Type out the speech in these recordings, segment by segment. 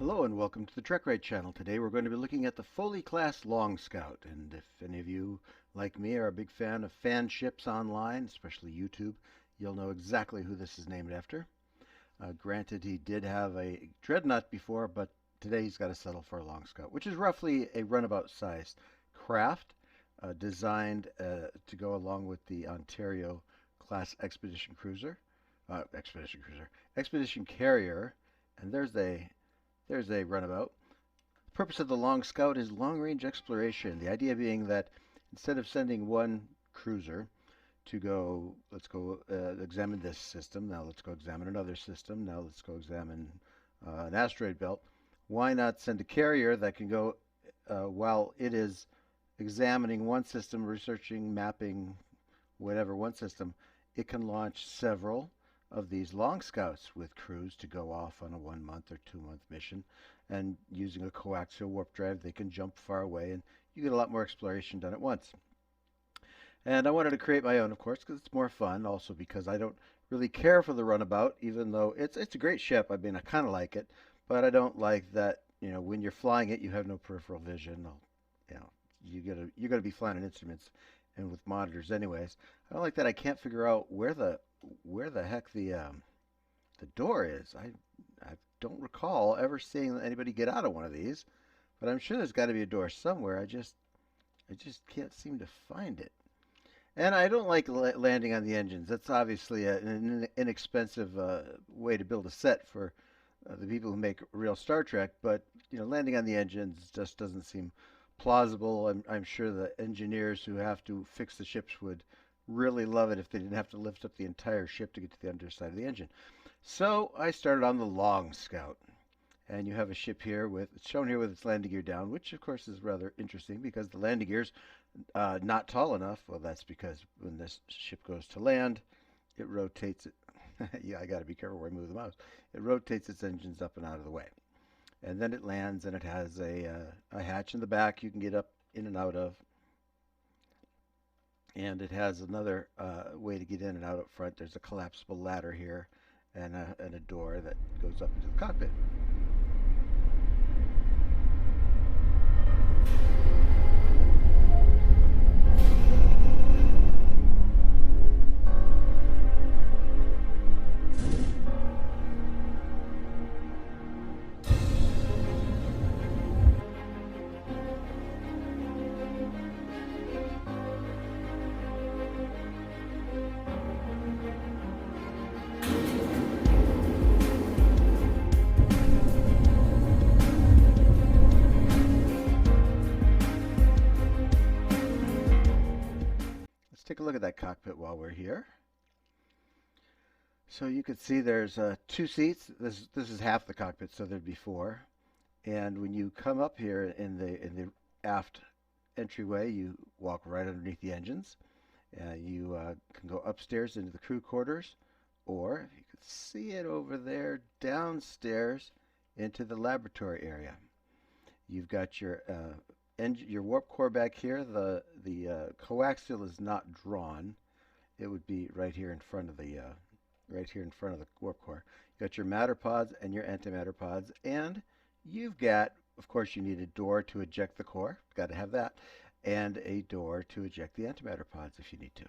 Hello and welcome to the Trekwright channel. Today we're going to be looking at the Foley class Longscout. And if any of you, like me, are a big fan of fan ships online, especially YouTube, you'll know exactly who this is named after. Granted, he did have a dreadnought before, but today he's got to settle for a Longscout, which is roughly a runabout-sized craft designed to go along with the Ontario class expedition carrier. And there's a runabout. The purpose of the Longscout is long-range exploration. The idea being that instead of sending one cruiser to go, let's go examine this system, now let's go examine another system, now let's go examine an asteroid belt, why not send a carrier that can go while it is examining one system, researching, mapping, whatever one system, it can launch several of these Longscouts with crews to go off on a 1 month or 2 month mission, and using a coaxial warp drive they can jump far away and you get a lot more exploration done at once. And I wanted to create my own, of course, because it's more fun, also because I don't really care for the Runabout, even though it's a great ship. I mean, I kind of like it, but I don't like that, when you're flying it you have no peripheral vision. You're gonna be flying in instruments and with monitors anyways. I don't like that I can't figure out where the heck the door is. I don't recall ever seeing anybody get out of one of these, but I'm sure there's got to be a door somewhere. I just can't seem to find it. And I don't like landing on the engines. That's obviously an inexpensive way to build a set for the people who make real Star Trek, but landing on the engines just doesn't seem plausible. I'm sure the engineers who have to fix the ships would really love it if they didn't have to lift up the entire ship to get to the underside of the engine. So I started on the Longscout, and you have a ship here it's shown here with its landing gear down, which of course is rather interesting because the landing gear's not tall enough. Well, that's because when this ship goes to land, it rotates it. Yeah, I got to be careful where I move the mouse. It rotates its engines up and out of the way, and then it lands, and it has a hatch in the back you can get up in and out of. And it has another way to get in and out up front. There's a collapsible ladder here and a door that goes up into the cockpit. Take a look at that cockpit while we're here. So you can see there's 2 seats. This is half the cockpit, so there'd be 4. And when you come up here in the aft entryway, you walk right underneath the engines. You can go upstairs into the crew quarters, or if you could see it over there, downstairs into the laboratory area. You've got your warp core back here. The coaxial is not drawn. It would be right here in front of the warp core. You got your matter pods and your antimatter pods, and you've got, of course, you need a door to eject the core. Got to have that, and a door to eject the antimatter pods if you need to.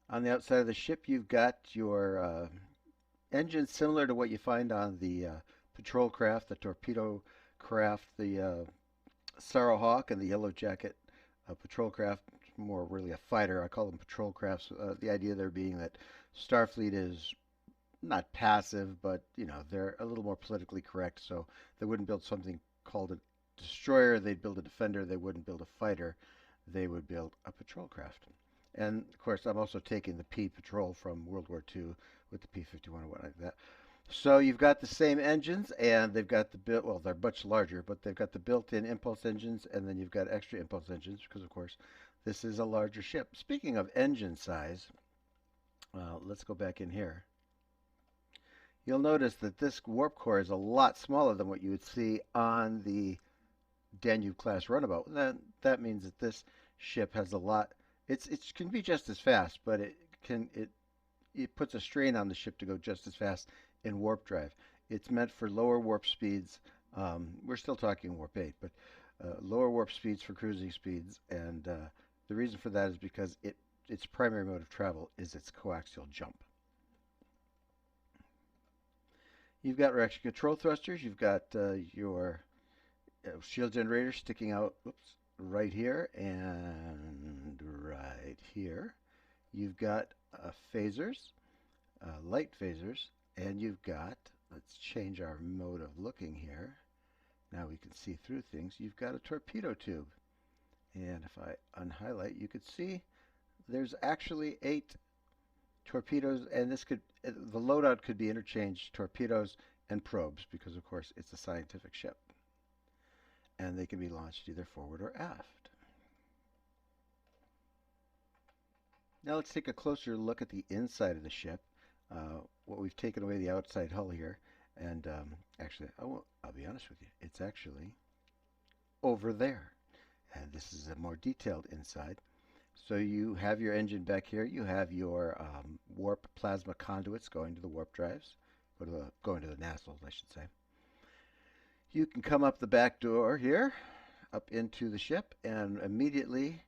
On the outside of the ship, you've got your engines similar to what you find on the patrol craft, the torpedo craft, the Sorrowhawk, and the Yellow Jacket patrol craft. More really a fighter. I call them patrol crafts. The idea there being that Starfleet is not passive, but they're a little more politically correct. So they wouldn't build something called a destroyer. They'd build a defender. They wouldn't build a fighter. They would build a patrol craft. And of course, I'm also taking the P patrol from World War II with the P-51 and what like that. So you've got the same engines, and they've got well, they're much larger, but they've got the built-in impulse engines, and then you've got extra impulse engines because, of course, this is a larger ship. Speaking of engine size, let's go back in here. You'll notice that this warp core is a lot smaller than what you would see on the Danube-class Runabout. That means that this ship has a lot. It can be just as fast, but it puts a strain on the ship to go just as fast in warp drive. It's meant for lower warp speeds. We're still talking warp 8, but lower warp speeds for cruising speeds. And the reason for that is because its primary mode of travel is its coaxial jump. You've got reaction control thrusters. You've got your shield generator sticking out, oops, right here and right here. You've got phasers, light phasers, and you've got, let's change our mode of looking here. Now we can see through things. You've got a torpedo tube. And if I unhighlight, you could see there's actually 8 torpedoes, and this could, the loadout could be interchanged torpedoes and probes because, of course, it's a scientific ship. And they can be launched either forward or aft. Now let's take a closer look at the inside of the ship. What we've taken away the outside hull here, and actually, I'll be honest with you, it's actually over there. And this is a more detailed inside. So you have your engine back here. You have your warp plasma conduits going to the warp drives, going to the nacelles, I should say. You can come up the back door here, up into the ship, and immediately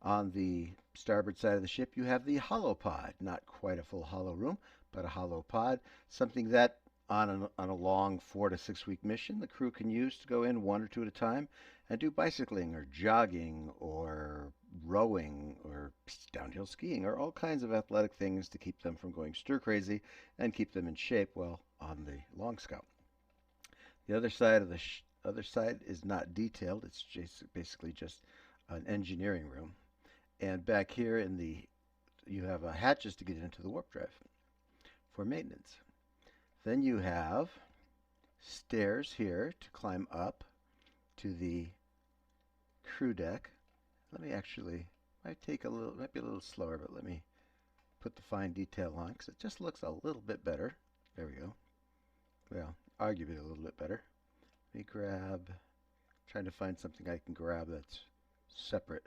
on the starboard side of the ship, you have the hollow pod. Not quite a full hollow room, but a hollow pod, something that on a long 4 to 6 week mission, the crew can use to go in 1 or 2 at a time and do bicycling or jogging or rowing or downhill skiing or all kinds of athletic things to keep them from going stir crazy and keep them in shape while on the Longscout. The other side of the other side is not detailed. It's basically just an engineering room. And back here you have hatches to get into the warp drive for maintenance. Then you have stairs here to climb up to the crew deck. Let me actually, might be a little slower, but let me put the fine detail on because it just looks a little bit better. There we go. Well, arguably a little bit better. Let me trying to find something I can grab that's separate.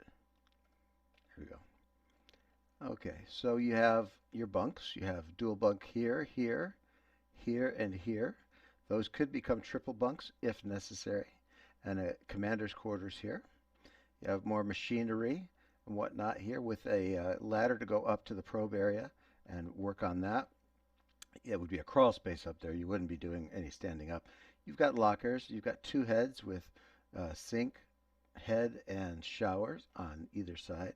Here we go. Okay, so you have your bunks. You have dual bunk here, here, here, and here. Those could become triple bunks if necessary. And a commander's quarters here. You have more machinery and whatnot here with a ladder to go up to the probe area and work on that. It would be a crawl space up there. You wouldn't be doing any standing up. You've got lockers. You've got 2 heads with sink, head, and showers on either side.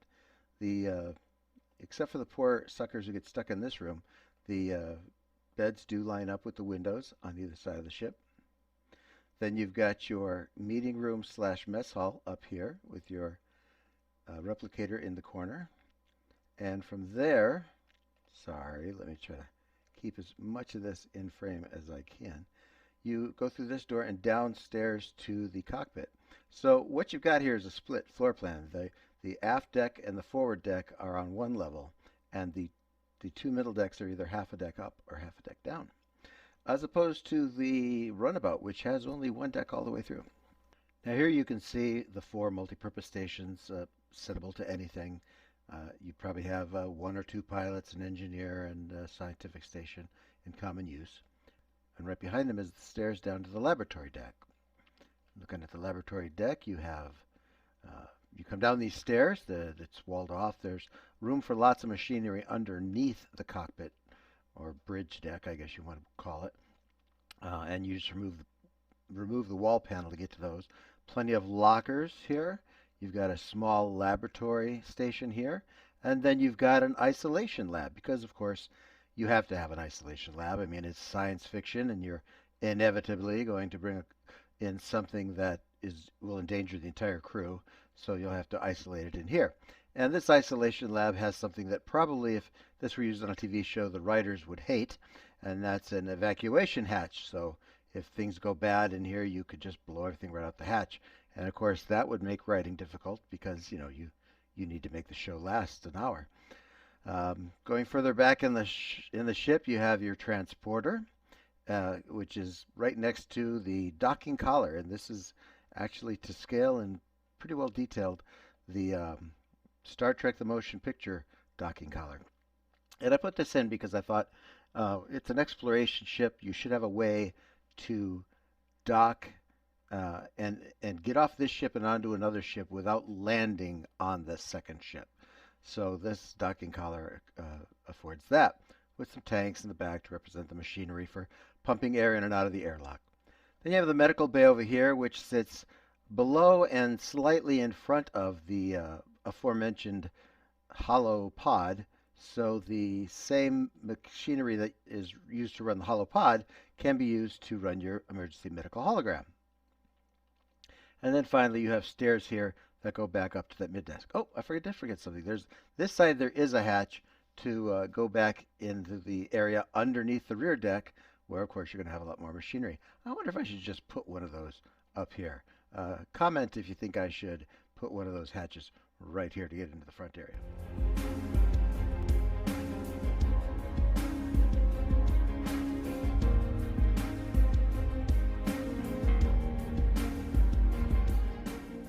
Except for the poor suckers who get stuck in this room, the beds do line up with the windows on either side of the ship. Then you've got your meeting room / mess hall up here with your replicator in the corner. And from there, sorry, let me try to keep as much of this in frame as I can. You go through this door and downstairs to the cockpit. So what you've got here is a split floor plan. The aft deck and the forward deck are on one level, and the 2 middle decks are either half a deck up or half a deck down, as opposed to the Runabout, which has only 1 deck all the way through. Now here you can see the 4 multi-purpose stations settable to anything. You probably have 1 or 2 pilots, an engineer, and a scientific station in common use. And right behind them is the stairs down to the laboratory deck. Looking at the laboratory deck, you have you come down these stairs. It's walled off. There's room for lots of machinery underneath the cockpit, or bridge deck, I guess you want to call it. And you just remove the wall panel to get to those. Plenty of lockers here. You've got a small laboratory station here. And then you've got an isolation lab, because, of course, you have to have an isolation lab. I mean, it's science fiction, and you're inevitably going to bring in something that will endanger the entire crew, so you'll have to isolate it in here. And this isolation lab has something that probably, if this were used on a TV show, the writers would hate, and that's an evacuation hatch. So if things go bad in here, you could just blow everything right out the hatch. And of course, that would make writing difficult because, you need to make the show last an hour. Going further back in the ship, you have your transporter, which is right next to the docking collar, and this is actually to scale and pretty well detailed, the Star Trek the Motion Picture docking collar. And I put this in because I thought it's an exploration ship. You should have a way to dock and get off this ship and onto another ship without landing on the second ship. So this docking collar affords that, with some tanks in the back to represent the machinery for pumping air in and out of the airlock. Then you have the medical bay over here, which sits below and slightly in front of the aforementioned hollow pod. So the same machinery that is used to run the hollow pod can be used to run your emergency medical hologram. And then finally, you have stairs here that go back up to that mid desk. Oh, I did forget something. There's this side. There is a hatch to go back into the area underneath the rear deck, where of course you're going to have a lot more machinery. I wonder if I should just put one of those up here. Comment if you think I should put one of those hatches right here to get into the front area.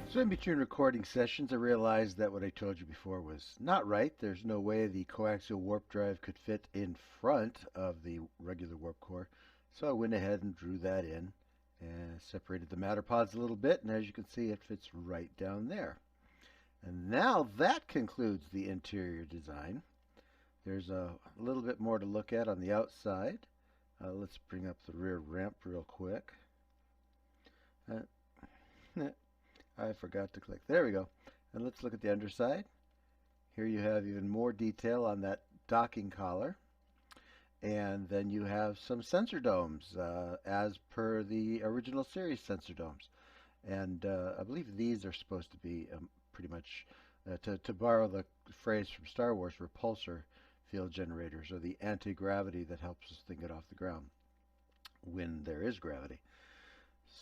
So in between recording sessions, I realized that what I told you before was not right. There's no way the coaxial warp drive could fit in front of the regular warp core. So I went ahead and drew that in and separated the matter pods a little bit. And as you can see, it fits right down there. And now that concludes the interior design. There's a little bit more to look at on the outside. Let's bring up the rear ramp real quick. I forgot to click. There we go. And let's look at the underside. Here you have even more detail on that docking collar. And then you have some sensor domes, as per the original series sensor domes. And I believe these are supposed to be pretty much, to borrow the phrase from Star Wars, repulsor field generators, or the anti-gravity that helps this thing get off the ground when there is gravity.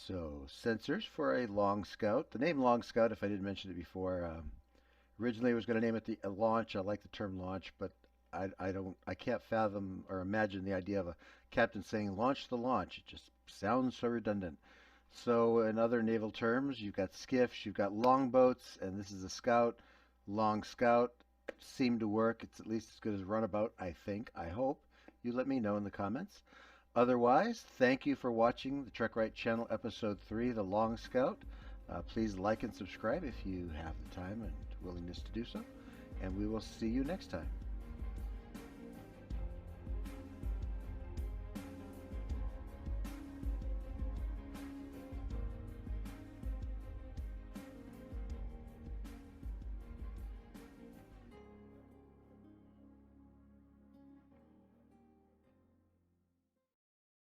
So, sensors for a Longscout. The name Longscout, if I didn't mention it before, originally I was going to name it the launch. I like the term launch, but I can't fathom or imagine the idea of a captain saying launch the launch. It just sounds so redundant. So, in other naval terms, you've got skiffs, you've got longboats, and this is a scout. Longscout seemed to work. It's at least as good as Runabout, I think. I hope. You let me know in the comments. Otherwise, thank you for watching the Trekwright channel, episode 3, the Longscout. Please like and subscribe if you have the time and willingness to do so. And we will see you next time.